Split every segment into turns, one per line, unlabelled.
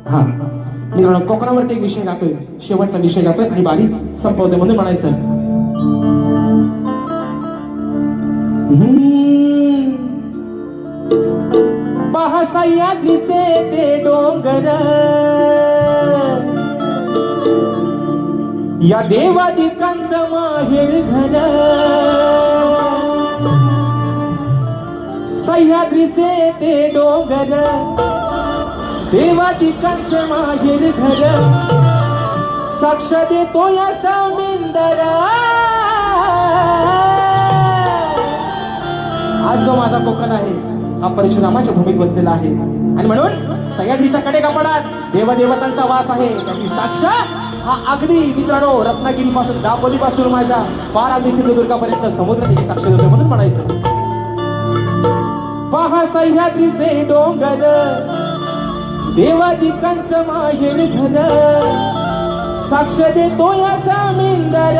हा मित्रांनो, कोकणावरती एक विषय गातोय, शेवटचा विषय गातोय आणि बारी संपवतोय म्हणून म्हणायचं. पहा सह्याद्रीचे ते डोंगर, या देवादिकांचं माहेर घर. सह्याद्रीचे ते डोंगर, देवादिकांचं माहेर घर. साक्ष देतो या सौमिंदर. आज जो माझा कोकण आहे हा परशुरामाच्या भूमीत बसलेला आहे आणि म्हणून सह्याद्रीच्या कडेकपाडात देवदेवतांचा वास आहे. त्याची साक्ष हा अगदी मित्रांनो रत्नागिरी पासून दापोली पासून माझ्या पार अगदी सिंधुदुर्गापर्यंत समुद्र त्याची साक्ष देतो म्हणून म्हणायचं. पहा सह्याद्रीचे डोंगर, देवादिकांचं माहेर घर. साक्ष देतो या सौमिंदर.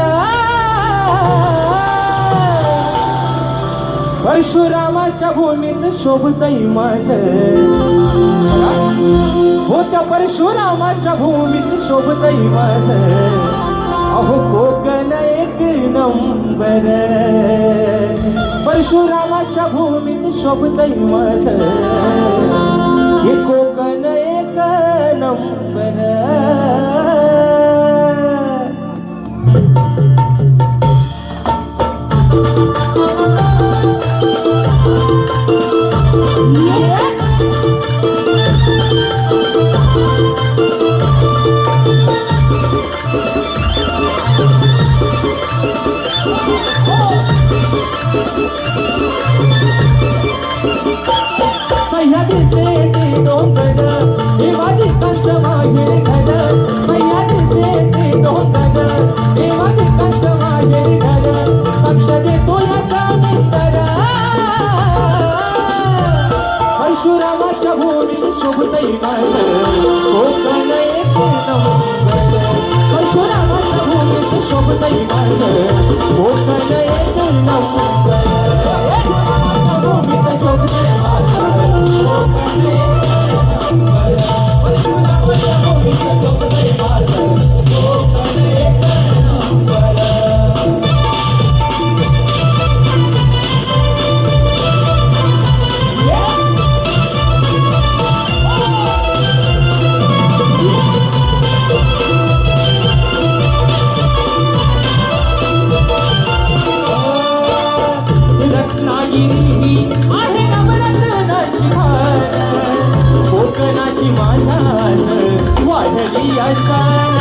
परशुरामाच्या भूमीत शोभतय माझं, हो त्या परशुरामाच्या भूमीत शोभतय माझं. अहो कोकण एक नंबर, परशुरामाच्या भूमीत शोभतय माझं. हे कोकण एक नंबर. सह्याद्रीचे ते डोंगर, देवादिकांचं माहेर घर. सह्याद्रीचे ते डोंगर, देवादिकांचं माहेर घर. साक्ष देतो या सौमिंदर. परशुरामाच्या भूमीत शोभतय माझं, कोकण एक नंबर. परशुरामाच्या भूमीत शोभतय माझं, कोकण एक नंबर. भूमीत शोभतय माझं, कोकण एक नंबर. परशुरामाच्या भूमीत शोभतय माझं, कोकण एक नंबर. रत्नागिरी आहे नवरत्नाची भार, कोकणाची माझ्या वाढली शान.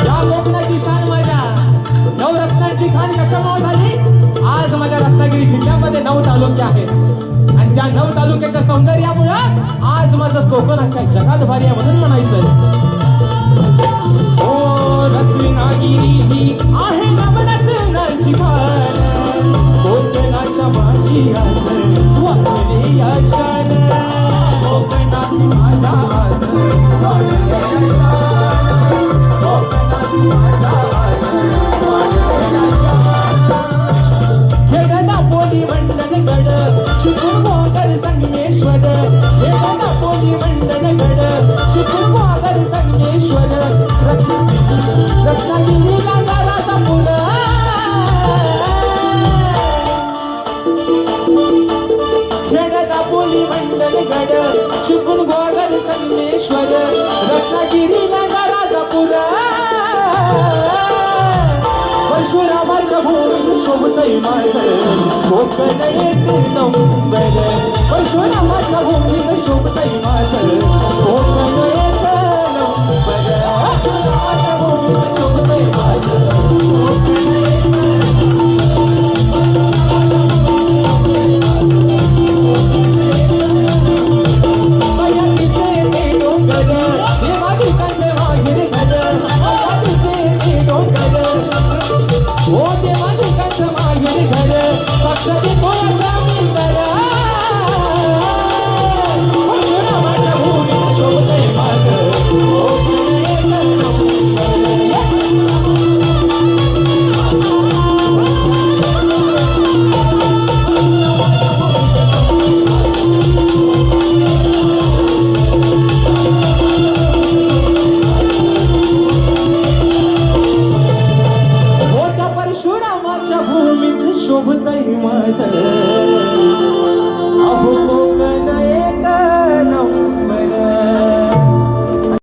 या कोकणाची शान माझ्या नवरत्नाची खान कशामुळे झाली? आज माझ्या रत्नागिरी जिल्ह्यामध्ये 9 तालुके आहेत आणि त्या 9 तालुक्याच्या सौंदर्यामुळे आज माझं कोकण अख्ख्या जगात भारी आहे म्हणून म्हणायचं. ओ रत्नागिरी ही आहे नवरत्नाची खान, कोकणाच्या माझी वाढली शान. कोकणाची माझ्या वाढली शान, कोकणाची माझ्या दापोली मंडणगड, चिपळूण गोगर संगमेश्वर. दापोली मंडणगड, चिपळूण गोगर संगमेश्वर. रत्नागिरी गावाचा पुढं, खेड दापोली मंडणगड, चिपळूण गोगर संगमेश्वर. रत्नागिरी गावाचा पुढं, परशुरामाच्या भूमीत शोभतय माझं, कोकण एक नंबर. परशुरामाच्या भूमीत शोभतय माझं, कोकण एक नंबर. परशुरामाच्या भूमीत शोभतय माझं, कोकण एक सह्याद्रीचे ते डोंगर, देवादिकांचं माहेर घर. सह्याद्रीचे ते डोंगर, ओ देवादिकांचं माहेर घर. साक्ष